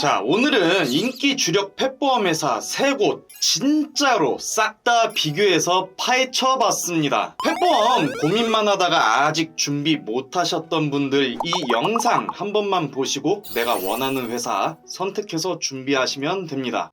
자, 오늘은 인기 주력 펫보험 회사 3곳 진짜로 싹 다 비교해서 파헤쳐 봤습니다. 펫보험 고민만 하다가 아직 준비 못 하셨던 분들 이 영상 한 번만 보시고 내가 원하는 회사 선택해서 준비하시면 됩니다.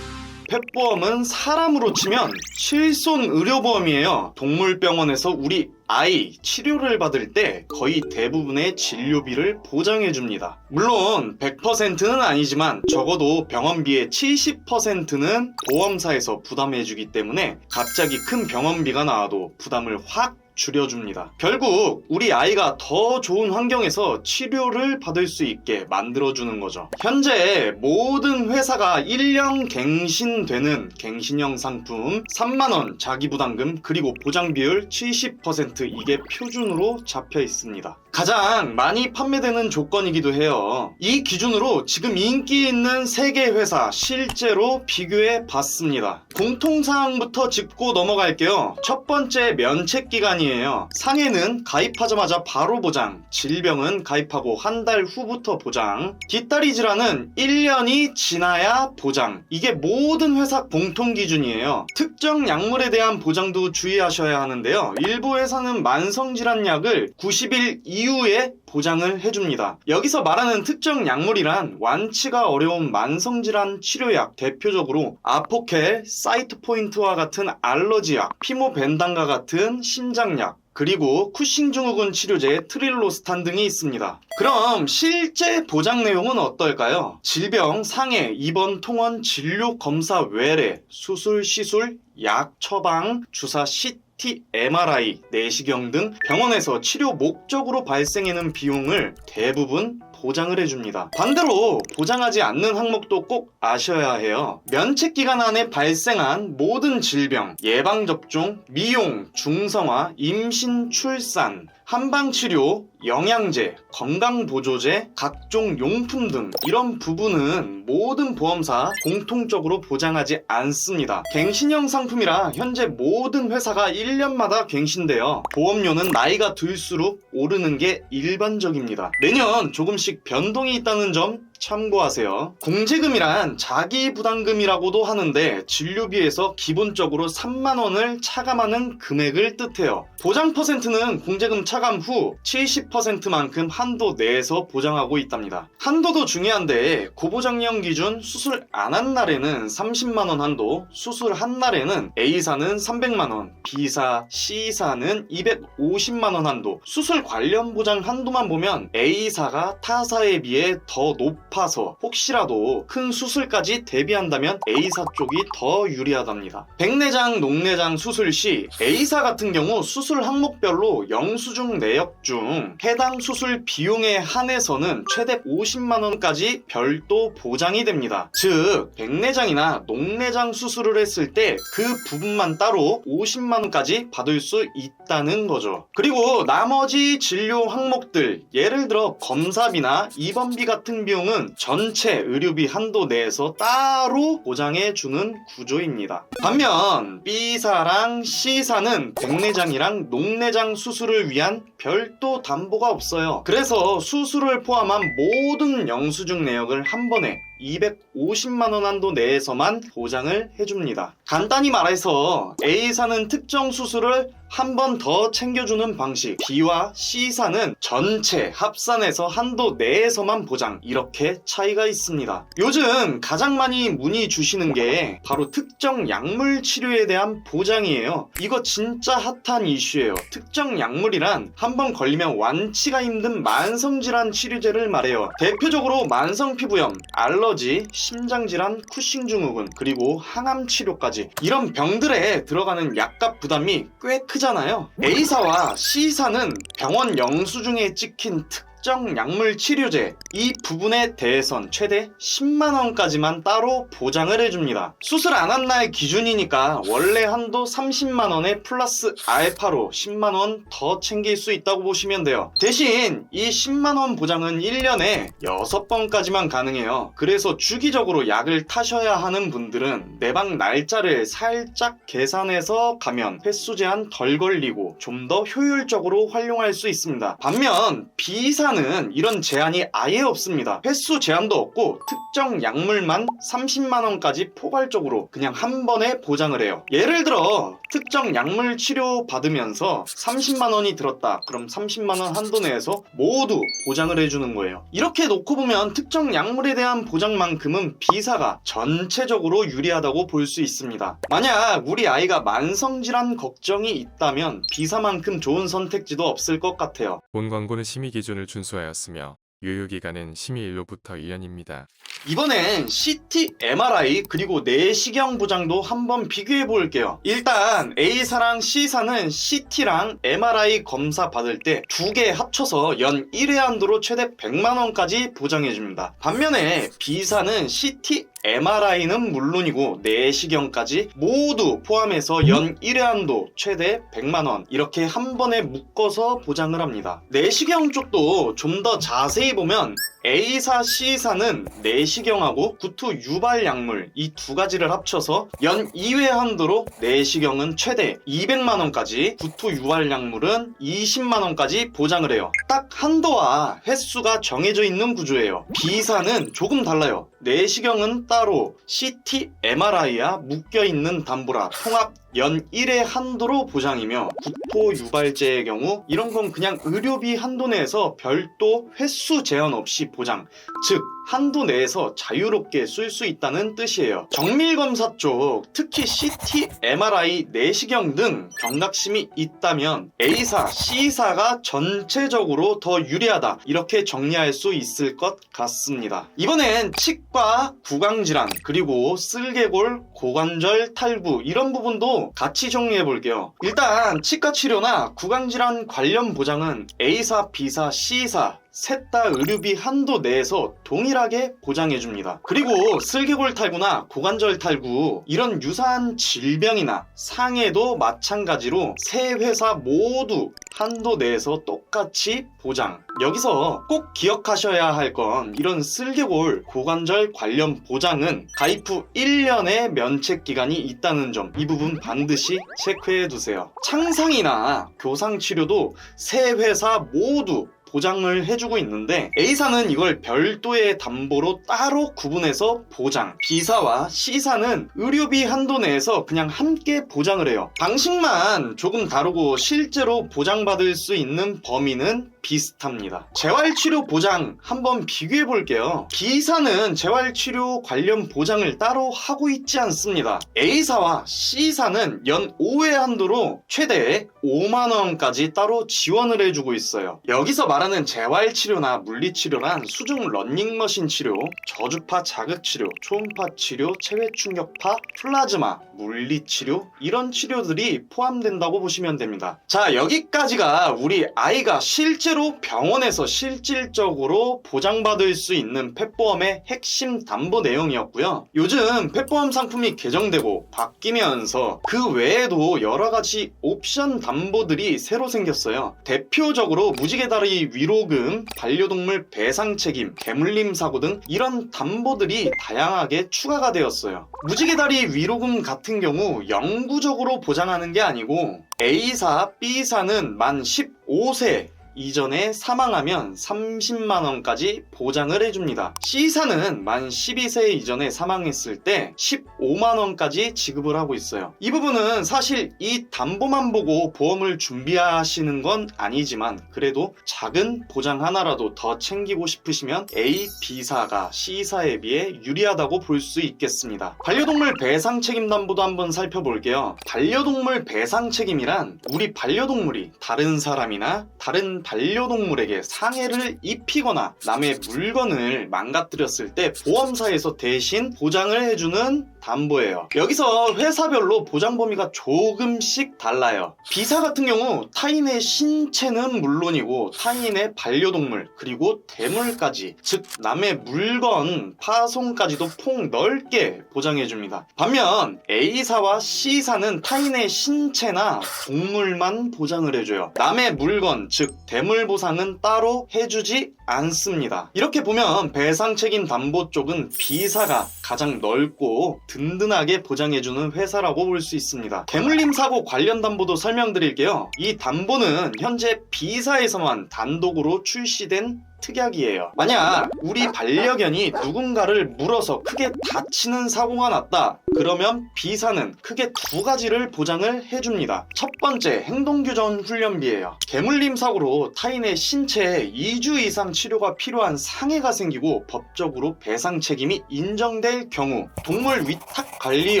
펫보험은 사람으로 치면 실손 의료보험이에요. 동물병원에서 우리 아이 치료를 받을 때 거의 대부분의 진료비를 보장해줍니다. 물론 100%는 아니지만 적어도 병원비의 70%는 보험사에서 부담해주기 때문에 갑자기 큰 병원비가 나와도 부담을 확 줄여줍니다. 결국 우리 아이가 더 좋은 환경에서 치료를 받을 수 있게 만들어주는 거죠. 현재 모든 회사가 1년 갱신되는 갱신형 상품 3만원 자기부담금 그리고 보장비율 70% 이게 표준으로 잡혀 있습니다. 가장 많이 판매되는 조건이기도 해요. 이 기준으로 지금 인기 있는 3개 회사 실제로 비교해 봤습니다. 공통사항부터 짚고 넘어갈게요. 첫 번째 면책기간이에요. 상해는 가입하자마자 바로 보장, 질병은 가입하고 한 달 후부터 보장, 뒷다리 질환은 1년이 지나야 보장. 이게 모든 회사 공통기준이에요. 특정 약물에 대한 보장도 주의하셔야 하는데요. 일부 회사는 만성질환약을 90일 이후에 보장을 해줍니다. 여기서 말하는 특정 약물이란 완치가 어려운 만성질환 치료약, 대표적으로 아포켈, 사이토포인트와 같은 알러지약, 피모벤단과 같은 신장약, 그리고 쿠싱 증후군 치료제 트릴로스탄 등이 있습니다. 그럼 실제 보장 내용은 어떨까요? 질병, 상해, 입원, 통원, 진료, 검사, 외래, 수술, 시술, 약, 처방, 주사, CT, MRI, 내시경 등 병원에서 치료 목적으로 발생하는 비용을 대부분 보장을 해줍니다. 반대로 보장하지 않는 항목도 꼭 아셔야 해요. 면책기간 안에 발생한 모든 질병, 예방접종, 미용, 중성화, 임신, 출산, 한방치료, 영양제, 건강보조제, 각종 용품 등 이런 부분은 모든 보험사 공통적으로 보장하지 않습니다. 갱신형 상품이라 현재 모든 회사가 1년마다 갱신되어 보험료는 나이가 들수록 오르는 게 일반적입니다. 매년 조금씩 변동이 있다는 점 참고하세요. 공제금이란 자기부담금이라고도 하는데 진료비에서 기본적으로 3만원을 차감하는 금액을 뜻해요. 보장 퍼센트는 공제금 차감 후 70%만큼 한도 내에서 보장하고 있답니다. 한도도 중요한데 고보장형 기준 수술 안 한 날에는 30만원 한도, 수술 한 날에는 A사는 300만원, B사, C사는 250만원 한도, 수술 관련 보장 한도만 보면 A사가 타사에 비해 더 높아서 혹시라도 큰 수술까지 대비한다면 A사 쪽이 더 유리하답니다. 백내장, 녹내장 수술 시 A사 같은 경우 수술 항목별로 영수증 내역 중 해당 수술 비용에 한해서는 최대 50만원까지 별도 보장이 됩니다. 즉 백내장이나 녹내장 수술을 했을 때 그 부분만 따로 50만원까지 받을 수 있다는 거죠. 그리고 나머지 진료 항목들, 예를 들어 검사비나 입원비 같은 비용은 전체 의료비 한도 내에서 따로 보장해주는 구조입니다. 반면 B사랑 C사는 백내장이랑 녹내장 수술을 위한 별도 담보가 없어요. 그래서 수술을 포함한 모든 영수증 내역을 한 번에 250만원 한도 내에서만 보장을 해줍니다. 간단히 말해서 A사는 특정 수술을 한 번 더 챙겨주는 방식, B와 C사는 전체 합산해서 한도 내에서만 보장, 이렇게 차이가 있습니다. 요즘 가장 많이 문의 주시는 게 바로 특정 약물 치료에 대한 보장이에요. 이거 진짜 핫한 이슈예요. 특정 약물이란 한 번 걸리면 완치가 힘든 만성질환 치료제를 말해요. 대표적으로 만성피부염, 알러지, 심장질환, 쿠싱 증후군, 그리고 항암 치료까지 이런 병들에 들어가는 약값 부담이 꽤 크잖아요. A사와 C사는 병원 영수증에 찍힌 특정 약물 치료제 이 부분에 대해선 최대 10만원까지만 따로 보장을 해줍니다. 수술 안 한 날 기준이니까 원래 한도 30만원에 플러스 알파로 10만원 더 챙길 수 있다고 보시면 돼요. 대신 이 10만원 보장은 1년에 6번까지만 가능해요. 그래서 주기적으로 약을 타셔야 하는 분들은 내방 날짜를 살짝 계산해서 가면 횟수 제한 덜 걸리고 좀 더 효율적으로 활용할 수 있습니다. 반면 B사는 이런 제한이 아예 없습니다. 횟수 제한도 없고 특정 약물만 30만원까지 포괄적으로 그냥 한 번에 보장을 해요. 예를 들어 특정 약물 치료 받으면서 30만원이 들었다. 그럼 30만원 한도 내에서 모두 보장을 해주는 거예요. 이렇게 놓고 보면 특정 약물에 대한 보장만큼은 B사가 전체적으로 유리하다고 볼 수 있습니다. 만약 우리 아이가 만성질환 걱정이 있다면 B사만큼 좋은 선택지도 없을 것 같아요. 본 광고는 심의 기준을 준수하였으며 유효기간은 심의일로부터 1년입니다. 이번엔 CT, MRI 그리고 내시경 보장도 한번 비교해 볼게요. 일단 A사랑 C사는 CT랑 MRI 검사 받을 때 두 개 합쳐서 연 1회 한도로 최대 100만원까지 보장해줍니다. 반면에 B사는 CT, MRI는 물론이고 내시경까지 모두 포함해서 연 1회 한도 최대 100만원 이렇게 한 번에 묶어서 보장을 합니다. 내시경 쪽도 좀 더 자세히 보면 A사, C사는 내시경하고 구토 유발 약물 이 두 가지를 합쳐서 연 2회 한도로 내시경은 최대 200만원까지, 구토 유발 약물은 20만원까지 보장을 해요. 딱 한도와 횟수가 정해져 있는 구조예요. B사는 조금 달라요. 내시경은 따로 CT, MRI와 묶여있는 담보라 통합 연 1회 한도로 보장이며 구토 유발제의 경우 이런 건 그냥 의료비 한도 내에서 별도 횟수 제한 없이 보장, 즉 한도 내에서 자유롭게 쓸 수 있다는 뜻이에요. 정밀검사 쪽 특히 CT, MRI, 내시경 등 경각심이 있다면 A사, C사가 전체적으로 더 유리하다 이렇게 정리할 수 있을 것 같습니다. 이번엔 치과, 구강질환 그리고 쓸개골, 고관절 탈구 이런 부분도 같이 정리해 볼게요. 일단 치과 치료나 구강질환 관련 보장은 A사, B사, C사 셋 다 의료비 한도 내에서 동일하게 보장해줍니다. 그리고 슬개골 탈구나 고관절 탈구 이런 유사한 질병이나 상해도 마찬가지로 세 회사 모두 한도 내에서 똑같이 보장. 여기서 꼭 기억하셔야 할 건 이런 슬개골 고관절 관련 보장은 가입 후 1년의 면책 기간이 있다는 점, 이 부분 반드시 체크해 두세요. 창상이나 교상 치료도 세 회사 모두 보장을 해주고 있는데 A사는 이걸 별도의 담보로 따로 구분해서 보장, B사와 C사는 의료비 한도 내에서 그냥 함께 보장을 해요. 방식만 조금 다르고 실제로 보장받을 수 있는 범위는 비슷합니다. 재활치료 보장 한번 비교해 볼게요. B사는 재활치료 관련 보장을 따로 하고 있지 않습니다. A사와 C사는 연 5회 한도로 최대 5만원까지 따로 지원을 해주고 있어요. 여기서 말하는 재활치료나 물리치료란 수중 러닝머신 치료, 저주파 자극치료, 초음파 치료, 체외충격파, 플라즈마, 물리치료 이런 치료들이 포함된다고 보시면 됩니다. 자, 여기까지가 우리 아이가 실제로 병원에서 실질적으로 보장받을 수 있는 펫보험의 핵심 담보 내용이었고요. 요즘 펫보험 상품이 개정되고 바뀌면서 그 외에도 여러가지 옵션 담보들이 새로 생겼어요. 대표적으로 무지개다리 위로금, 반려동물 배상 책임, 개물림 사고 등 이런 담보들이 다양하게 추가가 되었어요. 무지개다리 위로금 같은 경우 영구적으로 보장하는 게 아니고 A사, B사는 만 15세 이전에 사망하면 30만원까지 보장을 해줍니다. C사는 만 12세 이전에 사망했을 때 15만원까지 지급을 하고 있어요. 이 부분은 사실 이 담보만 보고 보험을 준비하시는 건 아니지만 그래도 작은 보장 하나라도 더 챙기고 싶으시면 A, B사가 C사에 비해 유리하다고 볼 수 있겠습니다. 반려동물 배상 책임 담보도 한번 살펴볼게요. 반려동물 배상 책임이란 우리 반려동물이 다른 사람이나 다른 다른 반려동물에게 상해를 입히거나 남의 물건을 망가뜨렸을 때 보험사에서 대신 보장을 해주는 담보예요. 여기서 회사별로 보장 범위가 조금씩 달라요. 비사 같은 경우 타인의 신체는 물론이고 타인의 반려동물 그리고 대물까지, 즉 남의 물건 파손까지도 폭넓게 보장해줍니다. 반면 A사와 C사는 타인의 신체나 동물만 보장을 해줘요. 남의 물건, 즉 대물 보상은 따로 해주지 않습니다. 이렇게 보면 배상 책임 담보 쪽은 B사가 가장 넓고 든든하게 보장해주는 회사라고 볼 수 있습니다. 개물림 사고 관련 담보도 설명드릴게요. 이 담보는 현재 B사에서만 단독으로 출시된 특약이에요. 만약 우리 반려견이 누군가를 물어서 크게 다치는 사고가 났다. 그러면 B사는 크게 두 가지를 보장을 해줍니다. 첫 번째, 행동교정 훈련비예요. 개물림 사고로 타인의 신체에 2주 이상 치료가 필요한 상해가 생기고 법적으로 배상 책임이 인정될 경우 동물 위탁 관리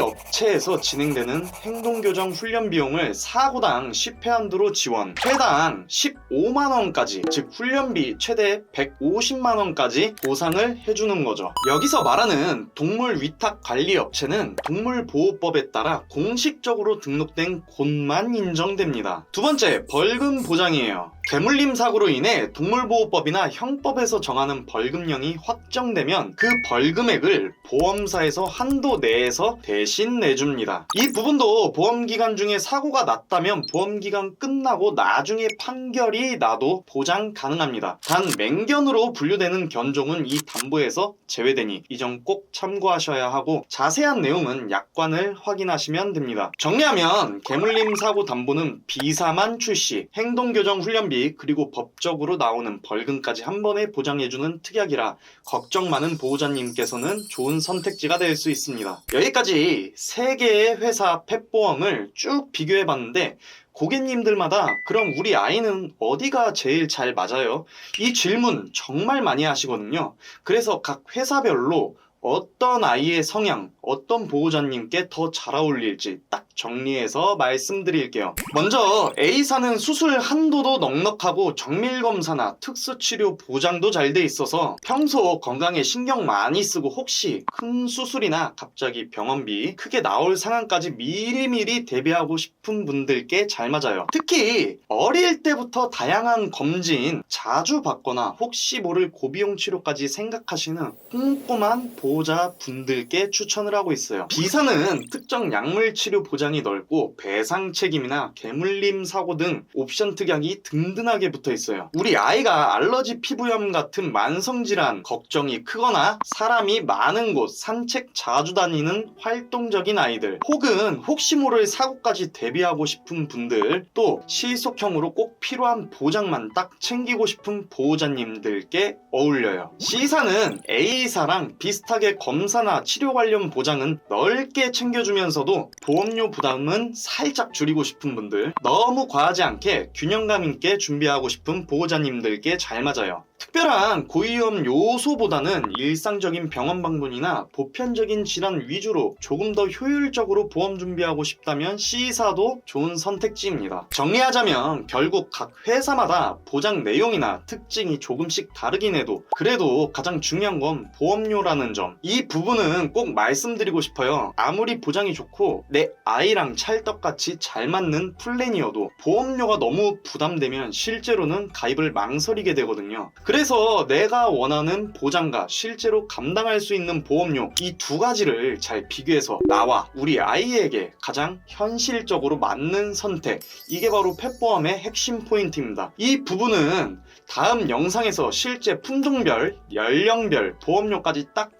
업체에서 진행되는 행동교정 훈련 비용을 사고당 10회 한도로 지원, 회당 15만원까지, 즉 훈련비 최대 150만원까지 보상을 해주는 거죠. 여기서 말하는 동물 위탁 관리 업체는 동물보호법에 따라 공식적으로 등록된 곳만 인정됩니다. 두 번째, 벌금 보장이에요. 개물림 사고로 인해 동물보호법이나 형법에서 정하는 벌금형이 확정되면 그 벌금액을 보험사에서 한도 내에서 대신 내줍니다. 이 부분도 보험기간 중에 사고가 났다면 보험기간 끝나고 나중에 판결이 나도 보장 가능합니다. 단 맹견으로 분류되는 견종은 이 담보에서 제외되니 이 점 꼭 참고하셔야 하고 자세한 내용은 약관을 확인하시면 됩니다. 정리하면 개물림 사고 담보는 B사만 출시, 행동교정 훈련비 그리고 법적으로 나오는 벌금까지 한 번에 보장해주는 특약이라 걱정 많은 보호자님께서는 좋은 선택지가 될 수 있습니다. 여기까지 3개의 회사 펫보험을 쭉 비교해봤는데 고객님들마다 그럼 우리 아이는 어디가 제일 잘 맞아요? 이 질문 정말 많이 하시거든요. 그래서 각 회사별로 어떤 아이의 성향, 어떤 보호자님께 더 잘 어울릴지 딱 정리해서 말씀드릴게요. 먼저 A사는 수술 한도도 넉넉하고 정밀검사나 특수치료 보장도 잘 돼 있어서 평소 건강에 신경 많이 쓰고 혹시 큰 수술이나 갑자기 병원비 크게 나올 상황까지 미리미리 대비하고 싶은 분들께 잘 맞아요. 특히 어릴 때부터 다양한 검진 자주 받거나 혹시 모를 고비용 치료까지 생각하시는 꼼꼼한 보호자 분들께 추천을 하고 있어요. B사는 특정 약물 치료 보장이 넓고 배상 책임이나 개물림 사고 등 옵션 특약이 든든하게 붙어 있어요. 우리 아이가 알러지 피부염 같은 만성질환 걱정이 크거나 사람이 많은 곳 산책 자주 다니는 활동적인 아이들 혹은 혹시 모를 사고까지 대비하고 싶은 분들 또 실속형으로 꼭 필요한 보장만 딱 챙기고 싶은 보호자님들께 어울려요. C사는 A사랑 비슷하게 검사나 치료 관련 보장은 넓게 챙겨주면서도 보험료 부담은 살짝 줄이고 싶은 분들, 너무 과하지 않게 균형감 있게 준비하고 싶은 보호자님들께 잘 맞아요. 특별한 고위험 요소보다는 일상적인 병원 방문이나 보편적인 질환 위주로 조금 더 효율적으로 보험 준비하고 싶다면 C사도 좋은 선택지입니다. 정리하자면 결국 각 회사마다 보장 내용이나 특징이 조금씩 다르긴 해도 그래도 가장 중요한 건 보험료라는 점. 이 부분은 꼭 말씀드리고 싶어요. 아무리 보장이 좋고 내 아이랑 찰떡같이 잘 맞는 플랜이어도 보험료가 너무 부담되면 실제로는 가입을 망설이게 되거든요. 그래서 내가 원하는 보장과 실제로 감당할 수 있는 보험료 이 두 가지를 잘 비교해서 나와 우리 아이에게 가장 현실적으로 맞는 선택, 이게 바로 펫보험의 핵심 포인트입니다. 이 부분은 다음 영상에서 실제 품종별, 연령별 보험료까지 딱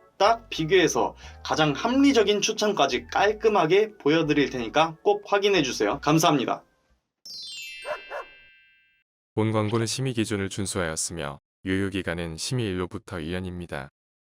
비교해서 가장 합리적인 추천까지 깔끔하게 보여드릴 테니까 꼭 확인해주세요. 감사합니다. 본 광고는 심의 기준을 준수하였으며 유효기간은 심의일로부터 1년입니다.